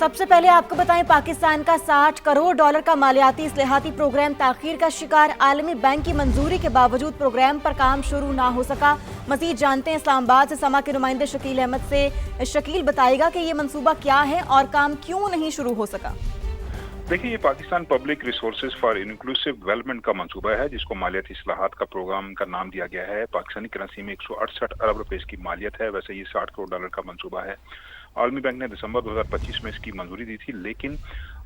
سب سے پہلے آپ کو بتائیں، پاکستان کا $60 کروڑ کا مالیاتی اصلاحاتی پروگرام تاخیر کا شکار، عالمی بینک کی منظوری کے باوجود پروگرام پر کام شروع نہ ہو سکا۔ مزید جانتے ہیں اسلام آباد سے سما کے نمائندے شکیل احمد سے۔ شکیل، بتائے گا کہ یہ منصوبہ کیا ہے اور کام کیوں نہیں شروع ہو سکا؟ دیکھیے، یہ Pakistan public resources for inclusive development کا منصوبہ ہے، جس کو مالیاتی اصلاحات کا پروگرام کا نام دیا گیا ہے۔ پاکستانی کرنسی میں 168 ارب روپے اس کی مالیت ہے۔ ویسے یہ $60 کروڑ کا منصوبہ ہے۔ عالمی بینک نے دسمبر 2025 میں اس کی منظوری دی تھی، لیکن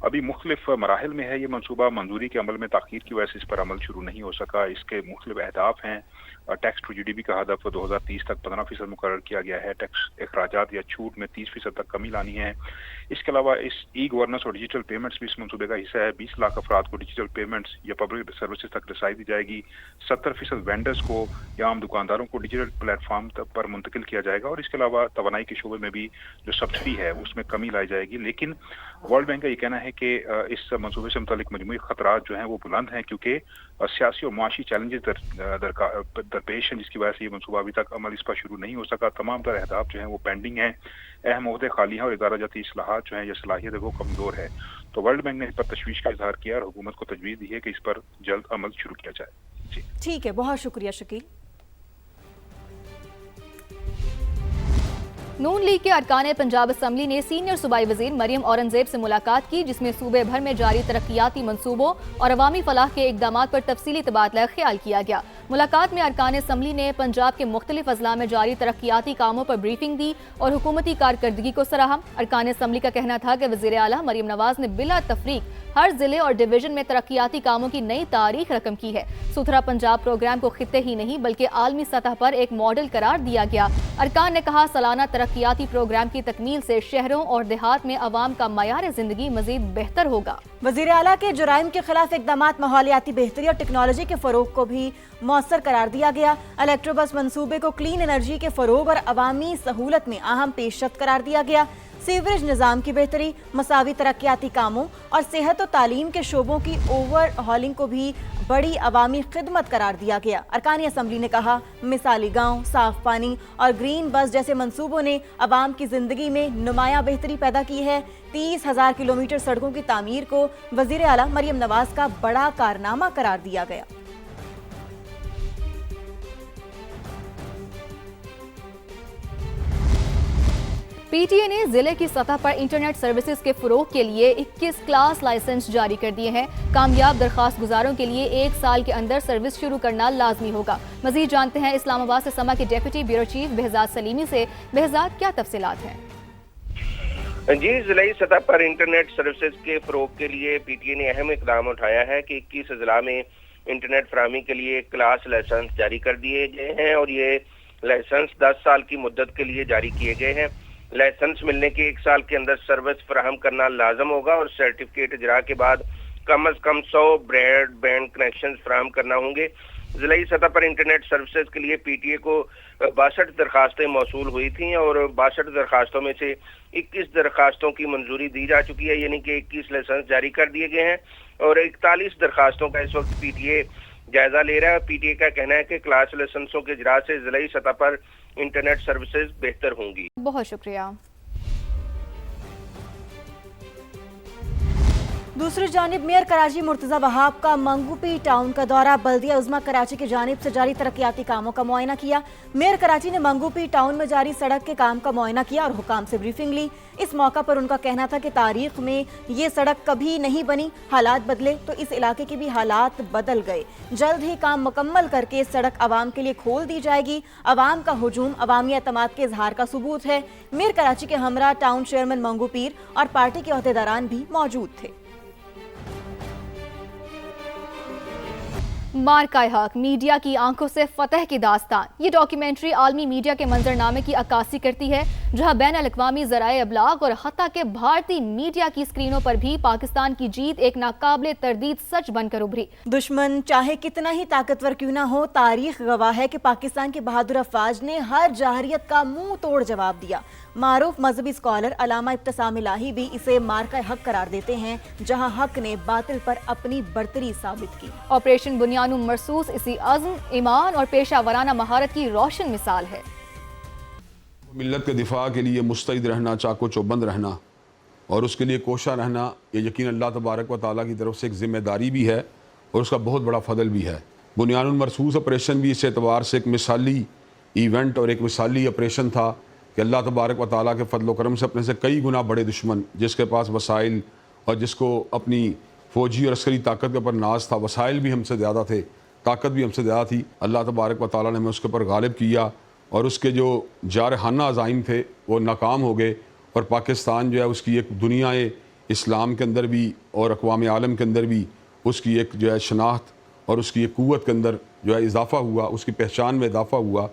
ابھی مختلف مراحل میں ہے یہ منصوبہ۔ منظوری کے عمل میں تاخیر کی وجہ سے اس پر عمل شروع نہیں ہو سکا۔ اس کے مختلف اہداف ہیں۔ ٹیکس ٹو GDP کا ہدف 2030 تک 15% مقرر کیا گیا ہے۔ ٹیکس اخراجات یا چھوٹ میں 30% تک کمی لانی ہے۔ اس کے علاوہ اس ای گورننس اور ڈیجیٹل پیمنٹس بھی اس منصوبے کا حصہ ہے۔ 20 لاکھ افراد کو ڈیجیٹل پیمنٹس یا پبلک سروسز تک رسائی دی جائے گی۔ 70% وینڈرز کو یا عام دکانداروں کو ڈیجیٹل پلیٹ فارم پر منتقل کیا جائے گا، اور اس کے علاوہ توانائی کے شعبے میں بھی جو سبسڈی ہے اس میں کمی لائی جائے گی۔ لیکن ورلڈ بینک کا یہ کہنا ہے کہ اس منصوبے سے متعلق مجموعی خطرات جو ہیں وہ بلند ہیں، کیونکہ سیاسی اور معاشی چیلنجز درپیش ہیں، جس کی وجہ سے یہ منصوبہ ابھی تک عمل اس پر شروع نہیں ہو سکا۔ تمام تر اہداف جو ہیں وہ پینڈنگ ہیں۔ اہم عہدے خالی ہیں اور ادارہ جاتی اصلاحات جو ہیں یا صلاحیت ہے وہ کمزور ہے۔ تو ورلڈ بینک نے اس پر تشویش کا اظہار کیا اور حکومت کو تجویز دی ہے کہ اس پر جلد عمل شروع کیا جائے۔ جی ٹھیک ہے، بہت شکریہ شکیل۔ نون لیگ کے ارکان پنجاب اسمبلی نے سینئر صوبائی وزیر مریم اورنگزیب سے ملاقات کی، جس میں صوبے بھر میں جاری ترقیاتی منصوبوں اور عوامی فلاح کے اقدامات پر تفصیلی تبادلہ خیال کیا گیا۔ ملاقات میں ارکان اسمبلی نے پنجاب کے مختلف اضلاع میں جاری ترقیاتی کاموں پر بریفنگ دی اور حکومتی کارکردگی کو سراہا۔ ارکان اسمبلی کا کہنا تھا کہ وزیر اعلیٰ مریم نواز نے بلا تفریق ہر ضلع اور ڈویژن میں ترقیاتی کاموں کی نئی تاریخ رقم کی ہے۔ ستھرا پنجاب پروگرام کو خطے ہی نہیں بلکہ عالمی سطح پر ایک ماڈل قرار دیا گیا۔ ارکان نے کہا، سالانہ ترقیاتی پروگرام کی تکمیل سے شہروں اور دیہات میں عوام کا معیار زندگی مزید بہتر ہوگا۔ وزیر اعلیٰ کے جرائم کے خلاف اقدامات، ماحولیاتی بہتری اور ٹیکنالوجی کے فروغ کو بھی مؤثر قرار دیا گیا۔ الیکٹرو بس منصوبے کو کلین انرجی کے فروغ اور عوامی سہولت میں اہم پیش رفت قرار دیا گیا۔ سیوریج نظام کی بہتری، مساوی ترقیاتی کاموں اور صحت و تعلیم کے شعبوں کی اوور ہالنگ کو بھی بڑی عوامی خدمت قرار دیا گیا۔ ارکانی اسمبلی نے کہا، مثالی گاؤں، صاف پانی اور گرین بس جیسے منصوبوں نے عوام کی زندگی میں نمایاں بہتری پیدا کی ہے۔ 30,000 کلومیٹر سڑکوں کی تعمیر کو وزیر اعلیٰ مریم نواز کا بڑا کارنامہ قرار دیا گیا۔ پی ٹی اے نے ضلع کی سطح پر انٹرنیٹ سروسز کے فروغ کے لیے 21 کلاس لائسنس جاری کر دیے ہیں۔ کامیاب درخواست گزاروں کے لیے 1 سال کے اندر سروس شروع کرنا لازمی ہوگا۔ مزید جانتے ہیں اسلام آباد سے سما کے deputy bureau chief Behzad Salimi سے۔ بہزاد، کیا تفصیلات ہیں؟ جی، ضلعی سطح پر انٹرنیٹ سروسز کے فروغ کے لیے پی ٹی اے نے اہم اقدام اٹھایا ہے کہ 21 اضلاع میں انٹرنیٹ فراہمی کے لیے کلاس لائسنس جاری کر دیے گئے ہیں، اور یہ لائسنس 10 سال کی مدت کے لیے جاری کیے گئے ہیں۔ لائسنس ملنے کے 1 سال کے اندر سروس فراہم کرنا لازم ہوگا، اور سرٹیفکیٹ اجرا کے بعد کم از کم 100 براڈ بینڈ کنیکشن فراہم کرنا ہوں گے۔ ضلعی سطح پر انٹرنیٹ سروسز کے لیے پی ٹی اے کو 62 درخواستیں موصول ہوئی تھیں، اور 62 درخواستوں میں سے 21 درخواستوں کی منظوری دی جا چکی ہے، یعنی کہ 21 لائسنس جاری کر دیے گئے ہیں، اور 41 درخواستوں کا اس وقت پی ٹی اے جائزہ لے رہا ہے۔ پی ٹی اے کا کہنا ہے کہ کلاس لائسنسوں کے اجرا سے ضلعی سطح پر انٹرنیٹ سروسز بہتر ہوں گی۔ بہت شکریہ۔ دوسری جانب میئر کراچی مرتضی وہاب کا منگوپی ٹاؤن کا دورہ، بلدیہ عظمیٰ کراچی کی جانب سے جاری ترقیاتی کاموں کا معائنہ کیا۔ میئر کراچی نے منگوپی ٹاؤن میں جاری سڑک کے کام کا معائنہ کیا اور حکام سے بریفنگ لی۔ اس موقع پر ان کا کہنا تھا کہ تاریخ میں یہ سڑک کبھی نہیں بنی، حالات بدلے تو اس علاقے کے بھی حالات بدل گئے۔ جلد ہی کام مکمل کر کے سڑک عوام کے لیے کھول دی جائے گی۔ عوام کا ہجوم عوامی اعتماد کے اظہار کا ثبوت ہے۔ میئر کراچی کے ہمراہ ٹاؤن چیئرمین منگو پیر اور پارٹی کے عہدیداران بھی موجود تھے۔ مارکہ حق، میڈیا کی آنکھوں سے فتح کی داستان۔ یہ ڈاکیومنٹری عالمی میڈیا کے منظرنامے کی عکاسی کرتی ہے، جہاں بین الاقوامی ذرائع ابلاغ اور حتیٰ کہ بھارتی میڈیا کی اسکرینوں پر بھی پاکستان کی جیت ایک ناقابل تردید سچ بن کر ابھری۔ دشمن چاہے کتنا ہی طاقتور کیوں نہ ہو، تاریخ گواہ ہے کہ پاکستان کی بہادر افواج نے ہر جارحیت کا منہ توڑ جواب دیا۔ معروف مذہبی اسکالر علامہ ابتسام الہی بھی اسے مارکہ حق قرار دیتے ہیں، جہاں حق نے باطل پر اپنی برتری ثابت کی۔ آپریشن بنیانو مرصوص اسی عزم، ایمان اور پیشہ ورانہ مہارت کی روشن مثال ہے۔ ملت کے دفاع کے لیے مستعد رہنا، چاق و چوبند رہنا، اور اس کے لیے کوشاں رہنا یہ یقین اللہ تبارک و تعالیٰ کی طرف سے ایک ذمہ داری بھی ہے اور اس کا بہت بڑا فضل بھی ہے۔ بنیان المرصوص آپریشن بھی اس اعتبار سے ایک مثالی ایونٹ اور ایک مثالی آپریشن تھا کہ اللہ تبارک و تعالیٰ کے فضل و کرم سے اپنے سے کئی گنا بڑے دشمن، جس کے پاس وسائل اور جس کو اپنی فوجی اور عسکری طاقت کے اوپر ناز تھا، وسائل بھی ہم سے زیادہ تھے، طاقت بھی ہم سے زیادہ تھی، اللہ تبارک و تعالیٰ نے ہمیں اس کے اوپر غالب کیا اور اس کے جو جارحانہ عزائم تھے وہ ناکام ہو گئے، اور پاکستان جو ہے اس کی ایک دنیا اسلام کے اندر بھی اور اقوام عالم کے اندر بھی اس کی ایک جو ہے شناخت اور اس کی ایک قوت کے اندر جو ہے اضافہ ہوا، اس کی پہچان میں اضافہ ہوا۔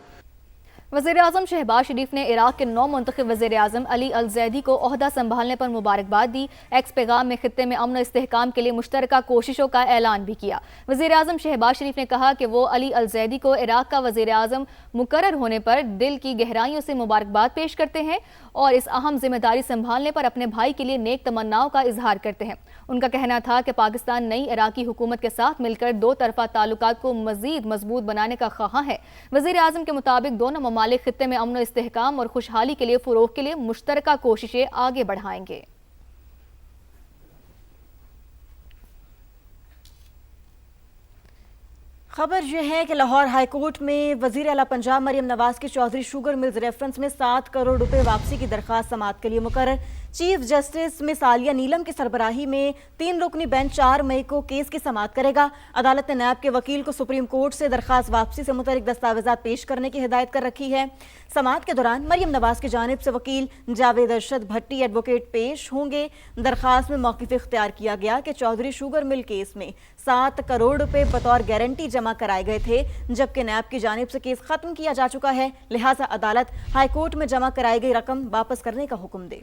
وزیر اعظم شہباز شریف نے عراق کے نو منتخب وزیر اعظم علی الزیدی کو عہدہ سنبھالنے پر مبارکباد دی۔ ایکس پیغام میں خطے میں امن و استحکام کے لیے مشترکہ کوششوں کا اعلان بھی کیا۔ وزیر اعظم شہباز شریف نے کہا کہ وہ علی الزیدی کو عراق کا وزیر اعظم مقرر ہونے پر دل کی گہرائیوں سے مبارکباد پیش کرتے ہیں اور اس اہم ذمہ داری سنبھالنے پر اپنے بھائی کے لیے نیک تمناؤں کا اظہار کرتے ہیں۔ ان کا کہنا تھا کہ پاکستان نئی عراقی حکومت کے ساتھ مل کر دو طرفہ تعلقات کو مزید مضبوط بنانے کا خواہاں ہے۔ وزیر اعظم کے مطابق دونوں ممالک خطے میں امن و استحکام اور خوشحالی کے لیے فروغ کے لیے مشترکہ کوششیں آگے بڑھائیں گے۔ خبر یہ ہے کہ لاہور ہائی کورٹ میں وزیر اعلیٰ پنجاب مریم نواز کی چودھری شوگر ملز ریفرنس میں 7 کروڑ روپے واپسی کی درخواست سماعت کے لیے مقرر۔ چیف جسٹس مس عالیہ نیلم کی سربراہی میں 3 رکنی بینچ 4 مئی کو کیس کی سماعت کرے گا۔ عدالت نے نیب کے وکیل کو سپریم کورٹ سے درخواست واپسی سے متعلق دستاویزات پیش کرنے کی ہدایت کر رکھی ہے۔ سماعت کے دوران مریم نواز کی جانب سے وکیل جاوید ارشد بھٹی ایڈوکیٹ پیش ہوں گے۔ درخواست میں موقف اختیار کیا گیا کہ چودھری شوگر مل کیس میں 7 کروڑ روپے بطور گارنٹی جمع کرائے گئے تھے، جبکہ نیب کی جانب سے کیس ختم کیا جا چکا ہے، لہٰذا عدالت ہائی کورٹ میں جمع کرائی گئی رقم واپس کرنے کا حکم دے۔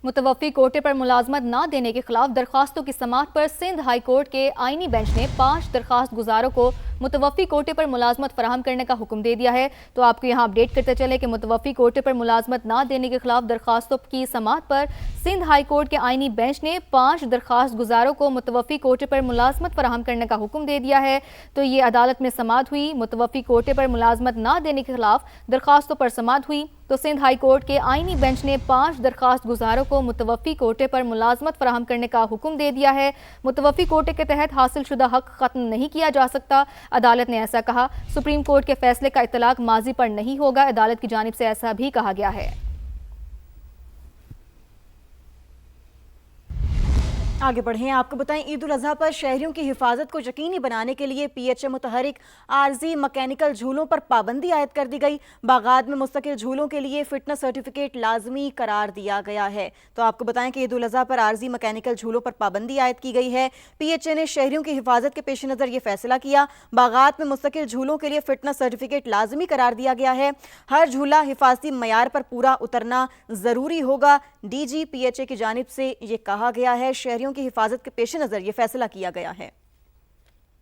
متوفی کوٹے پر ملازمت نہ دینے کے خلاف درخواستوں کی سماعت پر سندھ ہائی کورٹ کے آئینی بینچ نے 5 درخواست گزاروں کو متوفی کوٹے پر ملازمت فراہم کرنے کا حکم دے دیا ہے۔ تو آپ کو یہاں اپڈیٹ کرتے چلے کہ متوفی کوٹے پر ملازمت نہ دینے کے خلاف درخواستوں کی سماعت پر سندھ ہائی کورٹ کے آئینی بینچ نے 5 درخواست گزاروں کو متوفی کوٹے پر ملازمت فراہم کرنے کا حکم دے دیا ہے۔ تو یہ عدالت میں سماعت ہوئی، متوفی کوٹے پر ملازمت نہ دینے کے خلاف درخواستوں پر سماعت ہوئی۔ تو سندھ ہائی کورٹ کے آئینی بینچ نے 5 درخواست گزاروں کو متوفی کوٹے پر ملازمت فراہم کرنے کا حکم دے دیا ہے۔ متوفی کوٹے کے تحت حاصل شدہ حق ختم نہیں کیا جا سکتا، عدالت نے ایسا کہا۔ سپریم کورٹ کے فیصلے کا اطلاق ماضی پر نہیں ہوگا، عدالت کی جانب سے ایسا بھی کہا گیا ہے۔ آگے بڑھیں، آپ کو بتائیں عید الاضحیٰ پر شہریوں کی حفاظت کو یقینی بنانے کے لیے پی ایچ اے متحرک عارضی مکینیکل جھولوں پر پابندی عائد کر دی گئی۔ باغات میں مستقل جھولوں کے لیے فٹنس سرٹیفکیٹ لازمی قرار دیا گیا ہے۔ تو آپ کو بتائیں کہ عید الاضحیٰ پر عارضی مکینیکل جھولوں پر پابندی عائد کی گئی ہے۔ پی ایچ اے نے شہریوں کی حفاظت کے پیش نظر یہ فیصلہ کیا۔ باغات میں مستقل جھولوں کے لیے فٹنس سرٹیفکیٹ لازمی قرار دیا گیا ہے۔ ہر جھولا حفاظتی معیار پر پورا اترنا ضروری ہوگا۔ D G P H A کی جانب سے یہ کہا گیا ہے۔ شہریوں کی حفاظت کے پیش نظر یہ فیصلہ کیا گیا ہے۔